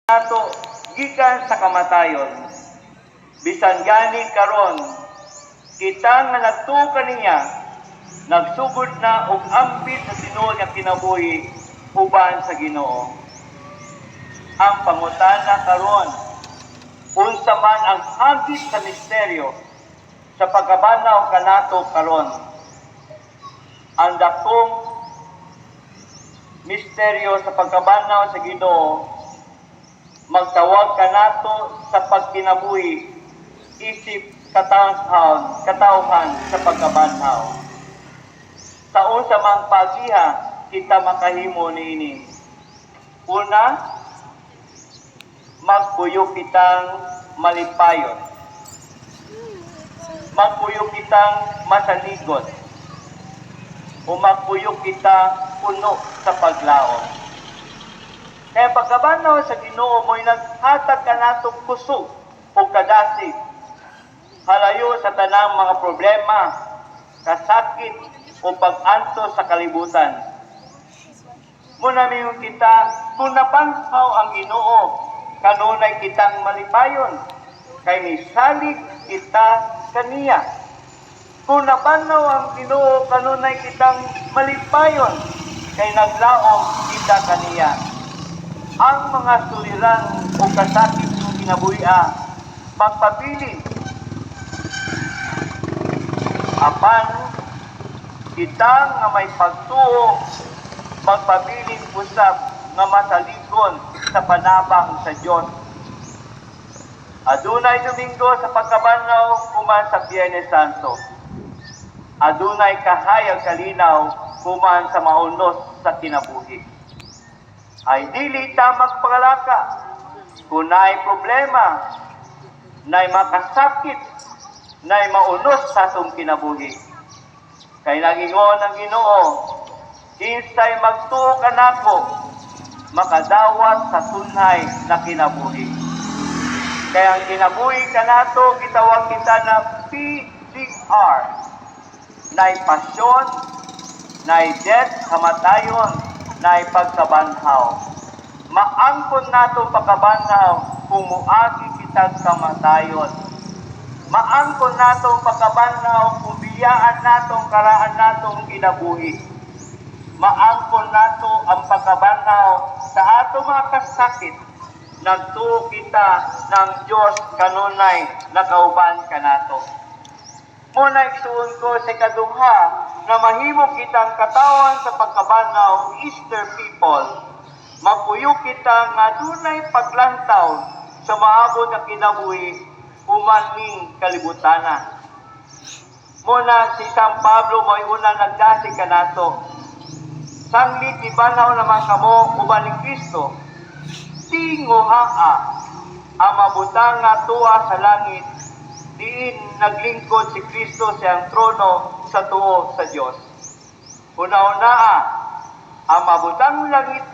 nato gikan sa kamatayon. Bisan gani karon kita nga nagtuo kaniya, nagsugod na og ambit sa tinuod nga kinabuhi uban sa Ginoo. Ang pangutana karon, unsa man ang hagit sa misteryo sa pagkabanaw kanato karon? Ang dakong misteryo sa pagkabanaw sa Ginoo magtawag kanato sa pagkinabuhi isip katawhan sa pagkabanaw. Sa unsa mang pagiha kita makahimo niini. Una, magpuyo kitang malipayon. Magpuyo kitang masaligot. O magpuyo kita puno sa paglaom. Kaya pagkabanaw sa Ginoo mo'y naghatag kanatong kusog o kadasig, halayo sa tanang mga problema, kasakit o pag-anto sa kalibutan. Muna miyon kita, kung napansaw ang Ginoo, kanunay kitang malipayon, kay misalig kita kaniya. Kung napanaw ang Ginoo, kanunay kitang malipayon, kay naglaom kita kaniya. Ang mga suliran o kasakit ng kinabuhi magpabilin. Apan, kita nga may pagtuo, magpabilin usab nga masaligon sa panabang sa Diyos. Adunay Domingo sa pagkabanaw kuman sa Biyernes Santo. Adunay kahayag kalinaw kuman sa maunos sa kinabuhi. Ay dili ta magpagalaka kung naay problema, naay makasakit, naay maunos sa atong kinabuhi. Kay nagingon ang Ginoo, kinsay magtuo kanako, makadawat sa tunay na kinabuhi. Kaya ang kinabuhi kanato gitawag kita na PDR, naay pasyon, naay death, kamatayon, naay pagkabanhaw. Maangkon nato pagkabanhaw kung muagi kitag kamatayon. Maangkon nato pagkabanhaw kung biyaan natong karaan natong kinabuhi. Maangkon nato ang pagkabanhaw sa ato mga kasakit. Nagtuo kita ng Diyos kanunay nakauban kanato. Muna igsuon ko sa kaduha na mahimo kitang katawan sa pagkabanaw Easter people. Magpuyo kita nga dunay paglantaw sa maabot nga kinabuhi humaning kalibutana. Muna si San Pablo mo'y unang nagdasig kanato. Sanglit ibanaw naman kamo uban ni Kristo. Tinguhaa ang mabutang nga tuwa sa langit diin naglingkod si Kristo sa ang trono sa tuo sa Diyos. Una-una, ang mabutang langit